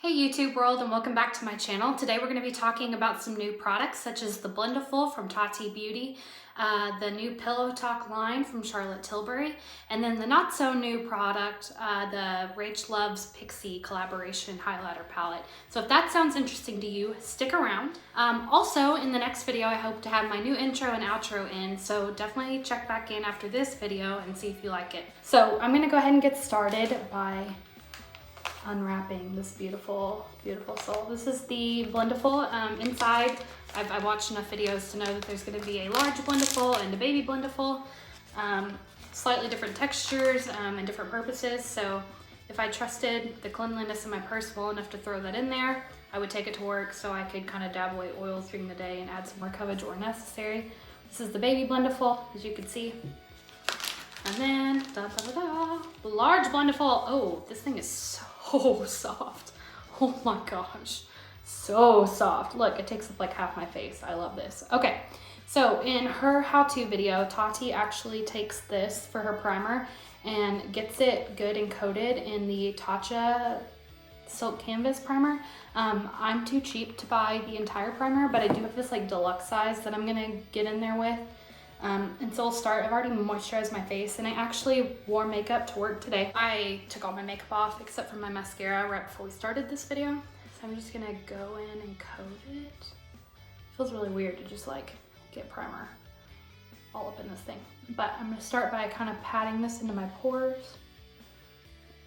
Hey YouTube world, and welcome back to my channel. Today we're going to be talking about some new products such as the Blendiful from Tati Beauty, the new Pillow Talk line from Charlotte Tillbury, and then the not so new product, the RachhLoves Pixi Collaboration Highlighter Palette. So if that sounds interesting to you, stick around. Also in the next video I hope to have my new intro and outro in, so definitely check back in after this video and see if you like it. So I'm going to go ahead and get started by unwrapping this beautiful soul. This is the Blendiful. Inside, I've watched enough videos to know that there's going to be a large Blendiful and a baby Blendiful. Slightly different textures and different purposes. So if I trusted the cleanliness of my purse well enough to throw that in there, I would take it to work so I could kind of dab away oils during the day and add some more coverage where necessary. This is the baby Blendiful, as you can see. And then, the large Blendiful. Oh, this thing is so soft. Oh my gosh, so soft. Look, it takes up like half my face. I love this. Okay, so in her how-to video, Tati actually takes this for her primer and gets it good and coated in the Tatcha Silk Canvas primer. I'm too cheap to buy the entire primer, but I do have this like deluxe size that I'm gonna get in there with. And so I'll start. I've already moisturized my face and I actually wore makeup to work today. I took all my makeup off except for my mascara right before we started this video. So I'm just gonna go in and coat it. Feels really weird to just like get primer all up in this thing. But I'm gonna start by kind of patting this into my pores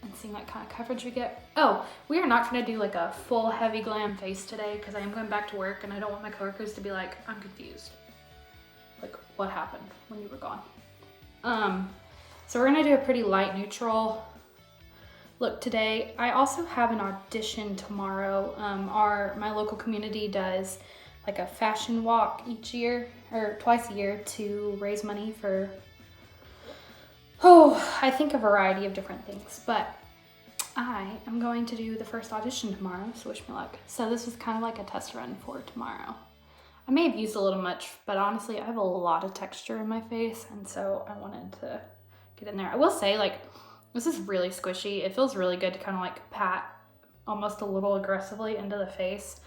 and seeing what kind of coverage we get. Oh, we are not gonna do like a full heavy glam face today because I am going back to work and I don't want my coworkers to be like, I'm confused. Like, what happened when you were gone? So we're gonna do a pretty light neutral look today. I also have an audition tomorrow. My local community does like a fashion walk each year, or twice a year, to raise money for, I think a variety of different things. But I am going to do the first audition tomorrow, so wish me luck. So this is kind of like a test run for tomorrow. I may have used a little much, but honestly, I have a lot of texture in my face, and so I wanted to get in there. I will say, like, this is really squishy. It feels really good to kind of like pat almost a little aggressively into the face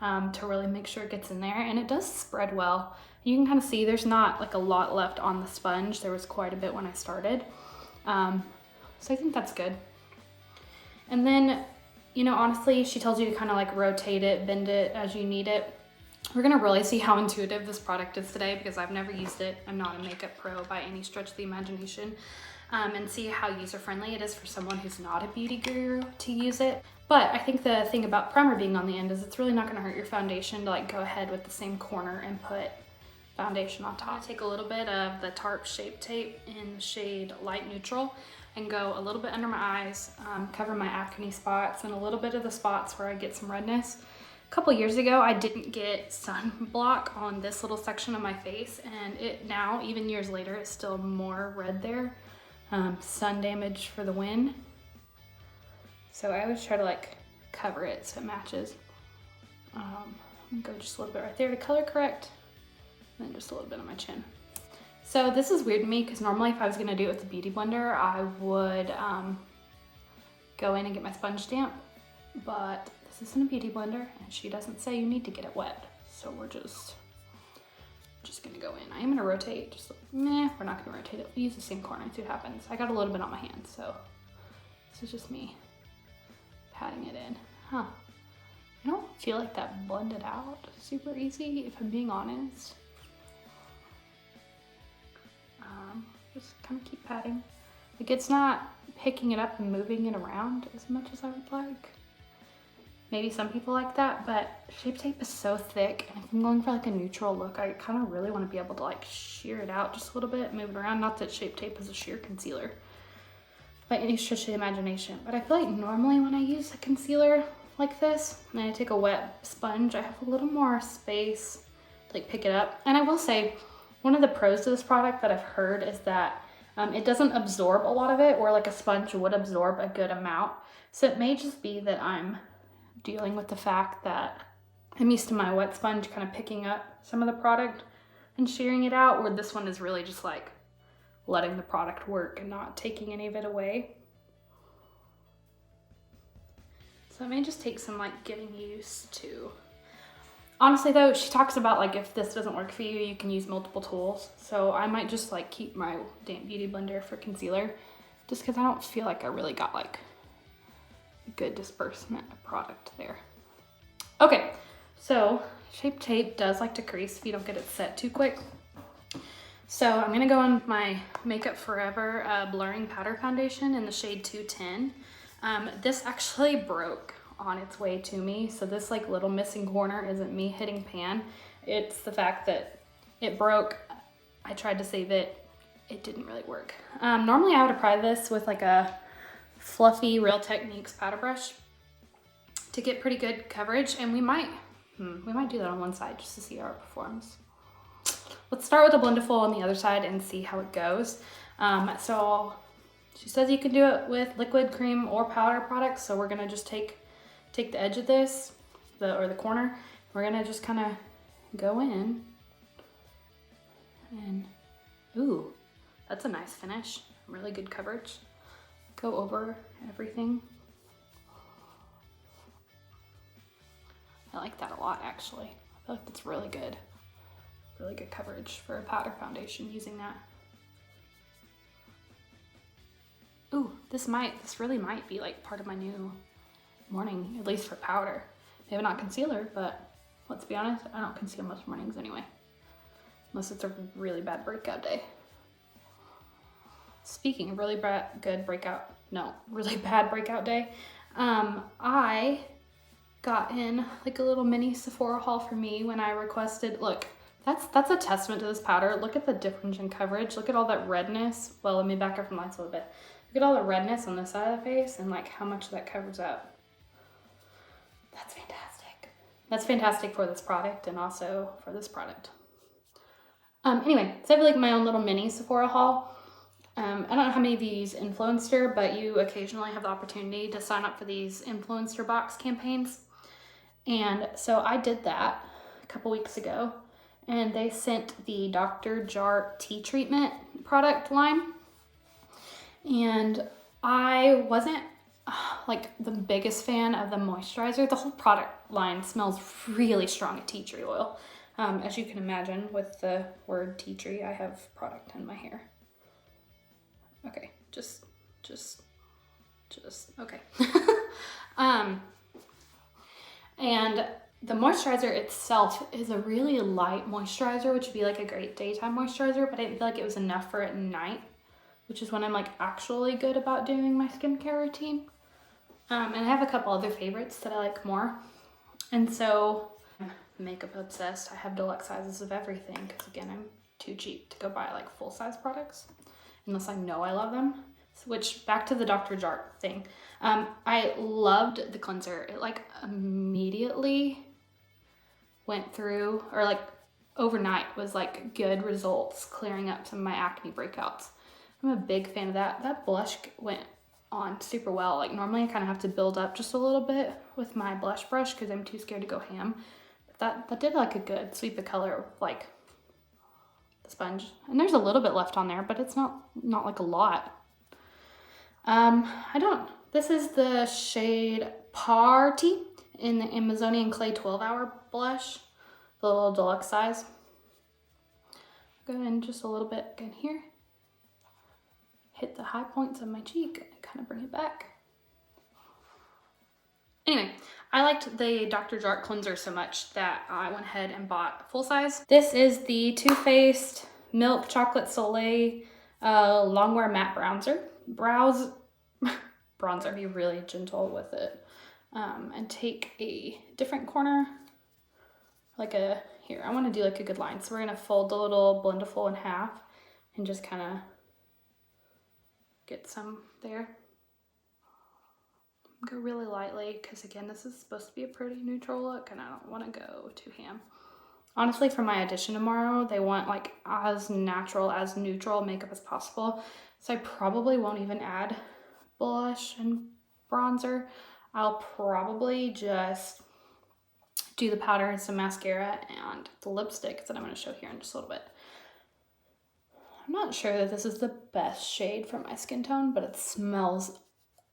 to really make sure it gets in there, and it does spread well. You can kind of see there's not like a lot left on the sponge. There was quite a bit when I started. So I think that's good. And then, you know, honestly, she tells you to kind of like rotate it, bend it as you need it. We're gonna really see how intuitive this product is today because I've never used it. I'm not a makeup pro by any stretch of the imagination. And see how user-friendly it is for someone who's not a beauty guru to use it. But I think the thing about primer being on the end is it's really not gonna hurt your foundation to like go ahead with the same corner and put foundation on top. Take a little bit of the Tarte Shape Tape in the shade Light Neutral and go a little bit under my eyes, cover my acne spots and a little bit of the spots where I get some redness. A couple years ago, I didn't get sunblock on this little section of my face, and it now, even years later, is still more red there. Sun damage for the win. So I always try to like cover it so it matches. I'm gonna go just a little bit right there to color correct, and then just a little bit on my chin. So this is weird to me because normally if I was gonna do it with a beauty blender, I would go in and get my sponge damp, but this isn't a beauty blender and she doesn't say you need to get it wet. So we're just gonna go in. I am gonna rotate, just we're not gonna rotate it. We use the same corner and see what happens. I got a little bit on my hand, so this is just me patting it in. I don't feel like that blended out super easy, if I'm being honest. Just kind of keep patting. Like it's not picking it up and moving it around as much as I would like. Maybe some people like that, but Shape Tape is so thick, and if I'm going for like a neutral look, I kind of really want to be able to like sheer it out just a little bit, move it around. Not that Shape Tape is a sheer concealer by any stretch of the imagination, but I feel like normally when I use a concealer like this, and I take a wet sponge, I have a little more space to like pick it up. And I will say, one of the pros to this product that I've heard is that it doesn't absorb a lot of it, where like a sponge would absorb a good amount. So it may just be that I'm dealing with the fact that I'm used to my wet sponge kind of picking up some of the product and shearing it out, where this one is really just like letting the product work and not taking any of it away. So So it may just take some like getting used to. Honestly though, she talks about like if this doesn't work for you, you can use multiple tools. So I might just like keep my damp beauty blender for concealer just because I don't feel like I really got like good disbursement of product there. Okay, so Shape Tape does like to crease if you don't get it set too quick. So I'm gonna go on my Makeup Forever Blurring Powder Foundation in the shade 210. This actually broke on its way to me. So this like little missing corner isn't me hitting pan. It's the fact that it broke. I tried to save it. It didn't really work. Normally I would apply this with like a fluffy Real Techniques powder brush to get pretty good coverage. And we might do that on one side just to see how it performs. Let's start with the Blendiful on the other side and see how it goes. So she says you can do it with liquid, cream, or powder products. So we're gonna just take the edge of this, or the corner. We're gonna just kind of go in and, ooh, that's a nice finish. Really good coverage. Go over everything. I like that a lot actually. I feel like that's really good. Really good coverage for a powder foundation using that. Ooh, this really might be like part of my new morning, at least for powder. Maybe not concealer, but let's be honest, I don't conceal most mornings anyway. Unless it's a really bad breakout day. Speaking of really bad breakout day, I got in like a little mini Sephora haul for me when I requested, look, that's a testament to this powder. Look at the difference in coverage. Look at all that redness. Well, let me back up from lights a little bit. Look at all the redness on this side of the face and like how much that covers up. That's fantastic. That's fantastic for this product and also for this product. Anyway, so I have like my own little mini Sephora haul. I don't know how many of you use Influencer, but you occasionally have the opportunity to sign up for these Influencer box campaigns. And so I did that a couple weeks ago, and they sent the Dr. Jart Teatreetment product line. And I wasn't like the biggest fan of the moisturizer. The whole product line smells really strong of tea tree oil. As you can imagine with the word tea tree, I have product in my hair. Okay, just okay. And the moisturizer itself is a really light moisturizer, which would be like a great daytime moisturizer, but I didn't feel like it was enough for at night, which is when I'm like actually good about doing my skincare routine. And I have a couple other favorites that I like more. And so I'm makeup obsessed. I have deluxe sizes of everything because again, I'm too cheap to go buy like full size products unless I know I love them. Which, back to the Dr. Jart thing. I loved the cleanser. It like immediately went through, or like overnight was like good results clearing up some of my acne breakouts. I'm a big fan of that. That blush went on super well. Like normally I kind of have to build up just a little bit with my blush brush because I'm too scared to go ham. But that did like a good sweep of color, like the sponge. And there's a little bit left on there, but it's not like a lot. This is the shade Party in the Amazonian Clay 12-hour blush, the little deluxe size. Go in just a little bit again here. Hit the high points of my cheek and kind of bring it back. Anyway, I liked the Dr. Jart cleanser so much that I went ahead and bought full size. This is the Too Faced Milk Chocolate Soleil Longwear Matte Bronzer. Be really gentle with it. And take a different corner, here, I want to do like a good line. So we're going to fold the little Blendiful in half and just kind of get some there. Go really lightly because again, this is supposed to be a pretty neutral look and I don't want to go too ham. Honestly, for my audition tomorrow, they want like as natural as neutral makeup as possible. So I probably won't even add blush and bronzer. I'll probably just do the powder and some mascara and the lipstick that I'm going to show here in just a little bit. I'm not sure that this is the best shade for my skin tone, but it smells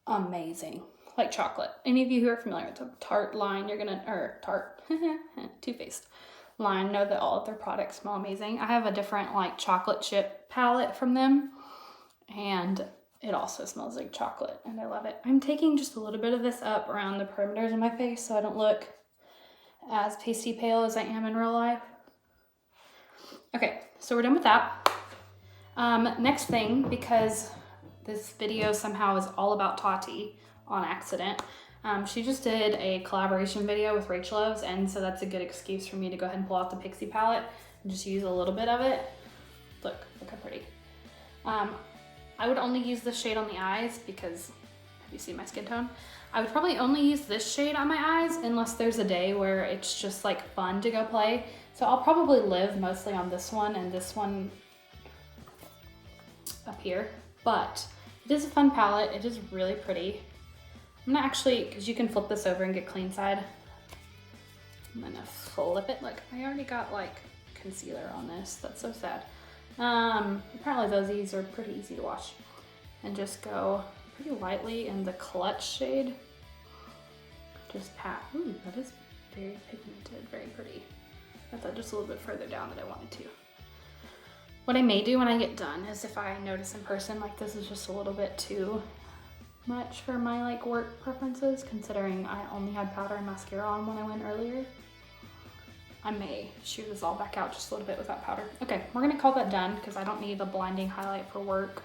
amazing. like chocolate. Any of you who are familiar with the Tarte line, you're gonna, or Tarte, Too Faced line, know that all of their products smell amazing. I have a different like chocolate chip palette from them, and it also smells like chocolate, and I love it. I'm taking just a little bit of this up around the perimeters of my face so I don't look as pasty pale as I am in real life. Okay, so we're done with that. Next thing, because this video somehow is all about Tati on accident, she just did a collaboration video with RachhLoves, and so that's a good excuse for me to go ahead and pull out the Pixi palette and just use a little bit of it. Look how pretty. I would only use this shade on the eyes because, have you seen my skin tone? I would probably only use this shade on my eyes unless there's a day where it's just like fun to go play. So I'll probably live mostly on this one and this one up here, but it is a fun palette. It is really pretty. I'm gonna actually, because you can flip this over and get clean side, I'm gonna flip it. Look, I already got like concealer on this. That's so sad. Apparently those are pretty easy to wash. And just go pretty lightly in the clutch shade. Just pat. Ooh, that is very pigmented, very pretty. I thought just a little bit further down that I wanted to. What I may do when I get done is, if I notice in person like this is just a little bit too much for my like work preferences, considering I only had powder and mascara on when I went earlier, I may shoot this all back out just a little bit without powder. Okay, we're gonna call that done because I don't need a blinding highlight for work.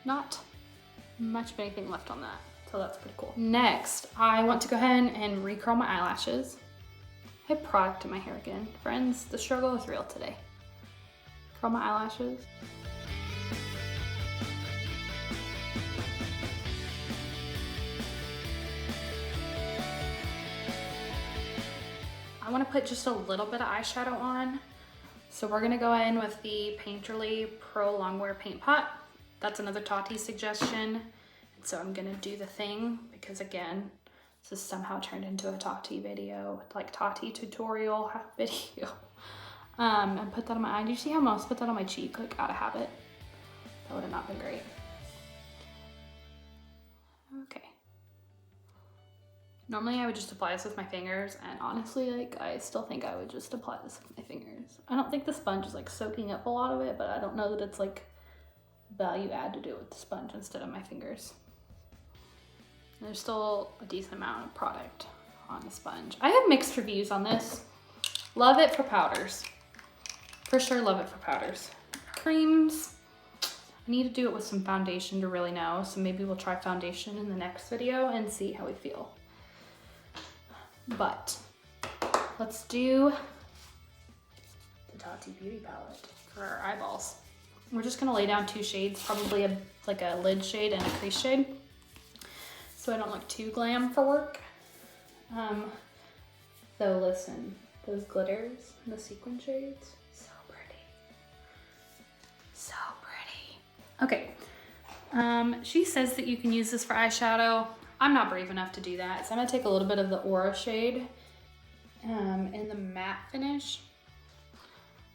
Not much of anything left on that, so that's pretty cool. Next, I want to go ahead and recurl my eyelashes. I have product in my hair again. Friends, the struggle is real today. Curl my eyelashes. I want to put just a little bit of eyeshadow on. So we're gonna go in with the Painterly Pro Longwear Paint Pot. That's another Tati suggestion. And so I'm gonna do the thing because, again, this is somehow turned into a Tati video, like Tati tutorial video. And put that on my eye. Do you see how I almost put that on my cheek, like out of habit? That would have not been great. Okay. Normally I would just apply this with my fingers, and honestly, like, I still think I would just apply this with my fingers. I don't think the sponge is like soaking up a lot of it, but I don't know that it's like value add to do it with the sponge instead of my fingers. And there's still a decent amount of product on the sponge. I have mixed reviews on this. Love it for powders. For sure love it for powders. Creams, I need to do it with some foundation to really know, so maybe we'll try foundation in the next video and see how we feel. But let's do the Tati Beauty palette for our eyeballs. We're just gonna lay down two shades, probably like a lid shade and a crease shade, so I don't look too glam for work. So listen, those glitters and the sequin shades, so pretty. So pretty. Okay, she says that you can use this for eyeshadow. I'm not brave enough to do that, so I'm gonna take a little bit of the Aura shade in the matte finish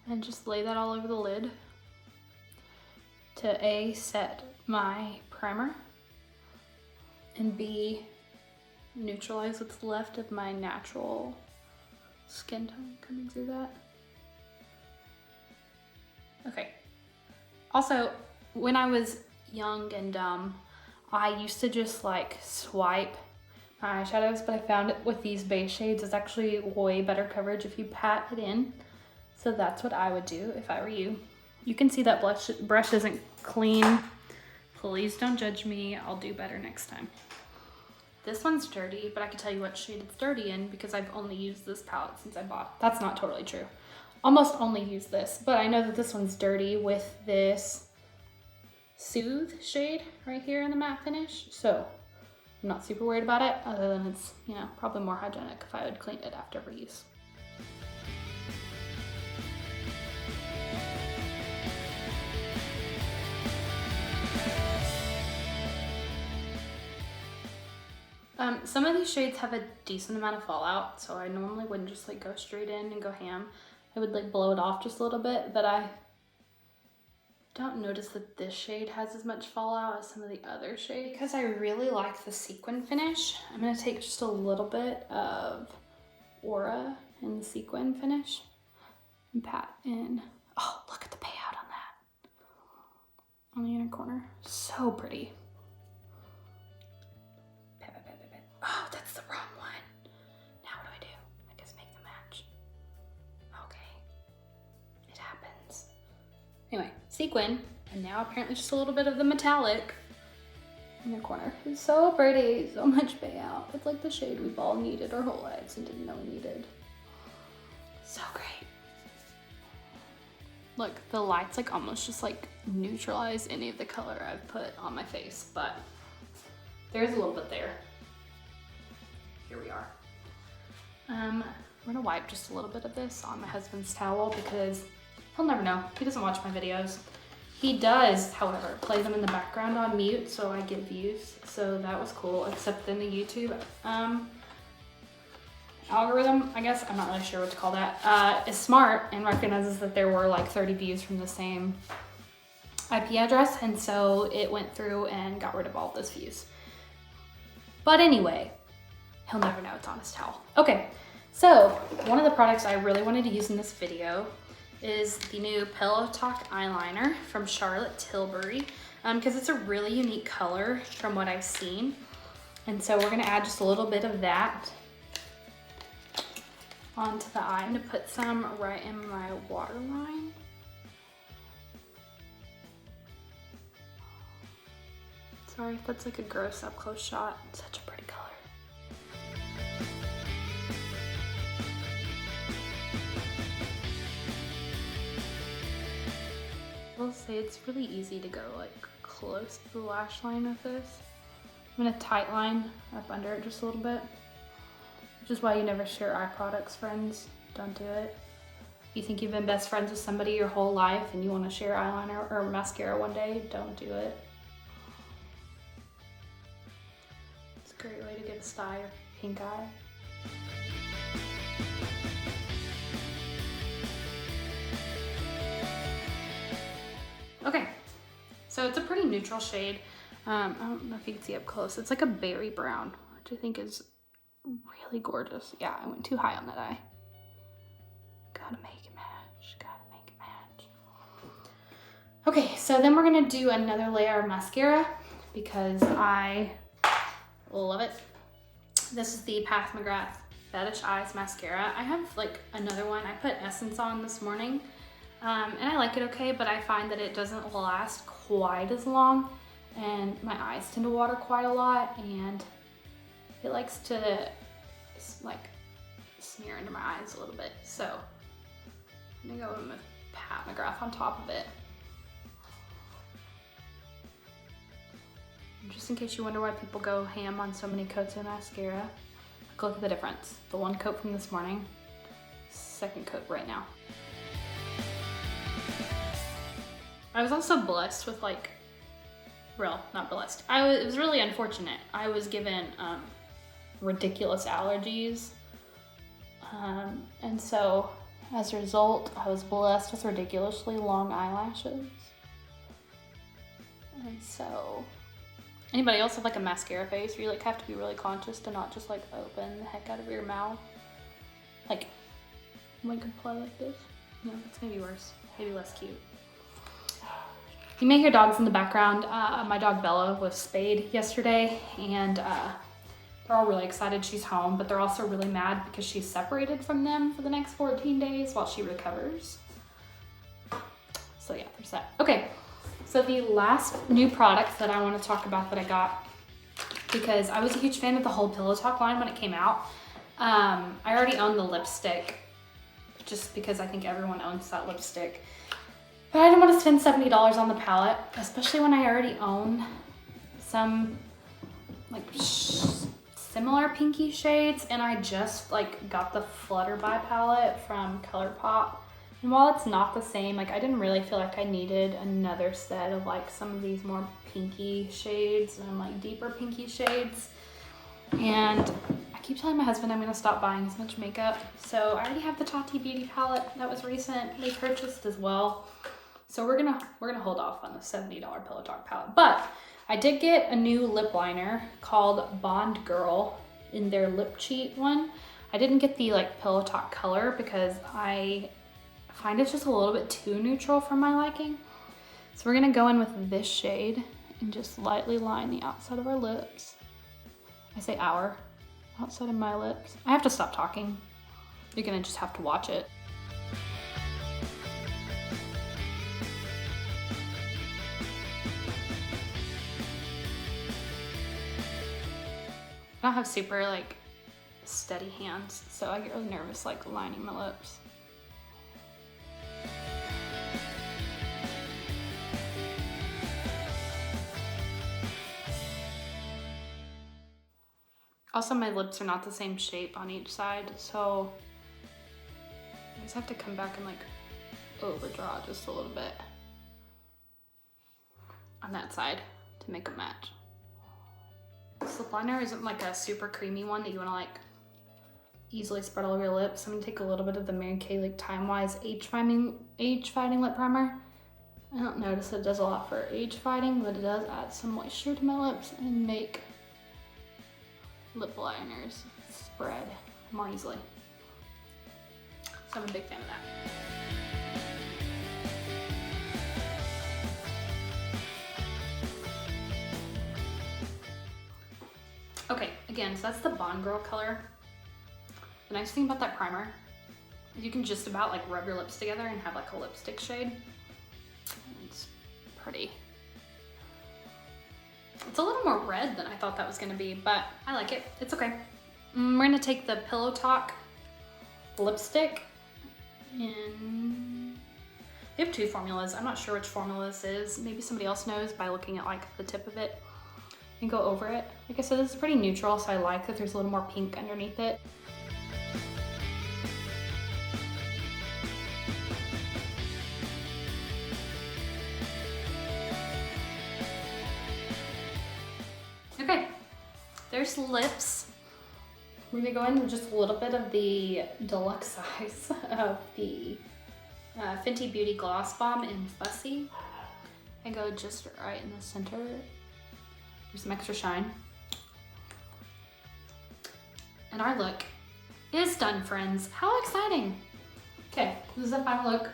and just lay that all over the lid to A, set my primer, and B, neutralize what's left of my natural skin tone coming through that. Okay. Also, when I was young and dumb, I used to just like swipe my eyeshadows, but I found it with these base shades, it's actually way better coverage if you pat it in. So that's what I would do if I were you. You can see that brush isn't clean. Please don't judge me. I'll do better next time. This one's dirty, but I can tell you what shade it's dirty in because I've only used this palette since I bought it. That's not totally true. Almost only used this, but I know that this one's dirty with this Soothe shade right here in the matte finish. So I'm not super worried about it, other than it's, you know, probably more hygienic if I would clean it after every use. Some of these shades have a decent amount of fallout, so I normally wouldn't just like go straight in and go ham. I would like blow it off just a little bit, but I don't notice that this shade has as much fallout as some of the other shades. Because I really like the sequin finish, I'm going to take just a little bit of Aura in the sequin finish and pat in. Oh, look at the payout on that. On the inner corner. So pretty. Oh, that's the wrong one. Now what do I do? I guess make them match. Okay. It happens. Anyway, sequin, and now apparently just a little bit of the metallic in the corner. It's so pretty, so much payout. It's like the shade we've all needed our whole lives and didn't know we needed. So great. Look, the lights like almost just like neutralize any of the color I've put on my face, but there's a little bit there. Here we are. I'm gonna wipe just a little bit of this on my husband's towel because he'll never know. He doesn't watch my videos. He does, however, play them in the background on mute so I get views. So that was cool, except then the YouTube algorithm, I guess, I'm not really sure what to call that, is smart and recognizes that there were like 30 views from the same IP address. And so it went through and got rid of all of those views. But anyway, he'll never know it's on his towel. Okay, so one of the products I really wanted to use in this video is the new Pillow Talk eyeliner from Charlotte Tilbury, because it's a really unique color from what I've seen. And so we're gonna add just a little bit of that onto the eye. I'm gonna put some right in my waterline. Sorry if that's like a gross up close shot. It's such a pretty color. I will say it's really easy to go like close to the lash line with this. I'm gonna tight line up under it just a little bit, which is why you never share eye products, friends. Don't do it. You think you've been best friends with somebody your whole life and you want to share eyeliner or mascara one day, don't do it. It's a great way to get a sty or pink eye. Okay, so it's a pretty neutral shade. I don't know if you can see up close. It's like a berry brown, which I think is really gorgeous. Yeah, I went too high on that eye. Gotta make it match, gotta make it match. Okay, so then we're gonna do another layer of mascara because I love it. This is the Pat McGrath Fetish Eyes Mascara. I have like another one. I put Essence on this morning. And I like it okay, but I find that it doesn't last quite as long and my eyes tend to water quite a lot and it likes to like smear into my eyes a little bit. So I'm gonna go in with Pat McGrath on top of it. And just in case you wonder why people go ham on so many coats of mascara, look at the difference. The one coat from this morning, second coat right now. I was also blessed with like, not blessed. It was really unfortunate. I was given ridiculous allergies. And so as a result, I was blessed with ridiculously long eyelashes. And so, anybody else have like a mascara face where you like have to be really conscious to not just like open the heck out of your mouth? Like, one could play like this. No, that's maybe worse, maybe less cute. You may hear dogs in the background. My dog Bella was spayed yesterday and they're all really excited she's home, but they're also really mad because she's separated from them for the next 14 days while she recovers. So yeah, there's that. Okay, so the last new product that I want to talk about that I got, because I was a huge fan of the whole Pillow Talk line when it came out. I already own the lipstick just because I think everyone owns that lipstick. But I didn't want to spend $70 on the palette, especially when I already own some like similar pinky shades, and I just like got the Flutterby palette from ColourPop. And while it's not the same, like I didn't really feel like I needed another set of like some of these more pinky shades and like deeper pinky shades. And I keep telling my husband I'm gonna stop buying as much makeup. So I already have the Tati Beauty palette that was recently purchased as well. So we're gonna hold off on the $70 Pillow Talk palette. But I did get a new lip liner called Bond Girl in their lip cheat one. I didn't get the like Pillow Talk color because I find it's just a little bit too neutral for my liking. So we're gonna go in with this shade and just lightly line the outside of our lips. I say our, outside of my lips. I have to stop talking. You're gonna just have to watch it. I don't have super like steady hands, so I get really nervous like lining my lips. Also, my lips are not the same shape on each side, so I just have to come back and like overdraw just a little bit on that side to make them match. This lip liner isn't like a super creamy one that you want to like easily spread all over your lips. I'm gonna take a little bit of the Mary Kay like Time Wise age fighting lip primer. I don't notice it does a lot for age fighting, but it does add some moisture to my lips and make lip liners spread more easily. So I'm a big fan of that. Okay, again, so that's the Bond Girl color. The nice thing about that primer is you can just about like rub your lips together and have like a lipstick shade. It's pretty. It's a little more red than I thought that was gonna be, but I like it. It's okay. We're gonna take the Pillow Talk lipstick and they have two formulas. I'm not sure which formula this is. Maybe somebody else knows by looking at like the tip of it and go over it. Like I said, this is pretty neutral, so I like that there's a little more pink underneath it. Okay, there's lips. We're gonna go in with just a little bit of the deluxe size of the Fenty Beauty Gloss Bomb in Fussy. And go just right in the center. There's some extra shine. And our look is done, friends. How exciting. Okay, this is the final look.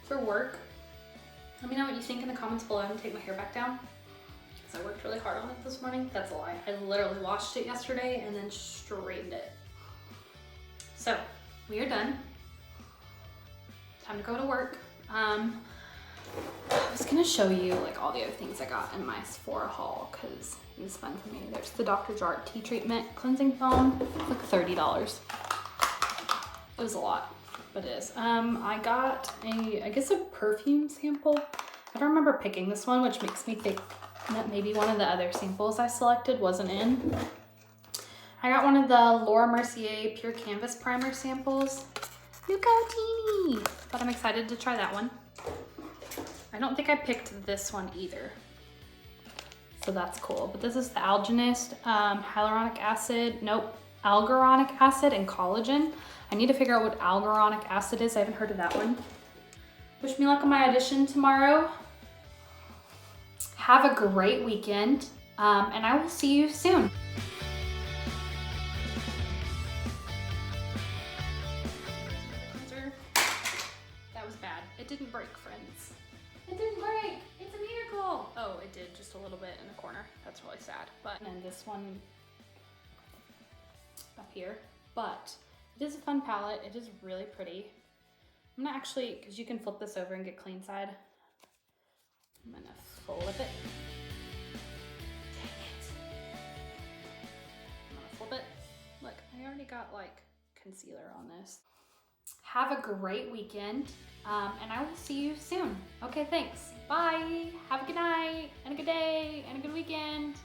For work, let me know what you think in the comments below. I'm gonna take my hair back down because I worked really hard on it this morning. That's a lie. I literally washed it yesterday and then straightened it. So we are done. Time to go to work. I was gonna show you like all the other things I got in my Sephora haul because it was fun for me. There's the Dr. Jart Teatreetment cleansing foam, like $30. It was a lot, but it is. I got I guess a perfume sample. I don't remember picking this one, which makes me think that maybe one of the other samples I selected wasn't in. I got one of the Laura Mercier Pure Canvas Primer samples. Look how teeny! But I'm excited to try that one. I don't think I picked this one either. So that's cool. But this is the Algenist hyaluronic acid, algoronic acid and collagen. I need to figure out what algoronic acid is. I haven't heard of that one. Wish me luck on my audition tomorrow. Have a great weekend, and I will see you soon. That was bad. It didn't break, friends. It didn't break. It's a miracle. Oh, it did just a little bit in the corner. That's really sad. But and then this one up here. But it is a fun palette. It is really pretty. I'm gonna actually, because you can flip this over and get clean side. I'm gonna flip it. Dang it. I'm gonna flip it. Look, I already got like concealer on this. Have a great weekend, and I will see you soon. Okay, thanks. Bye. Have a good night, and a good day, and a good weekend.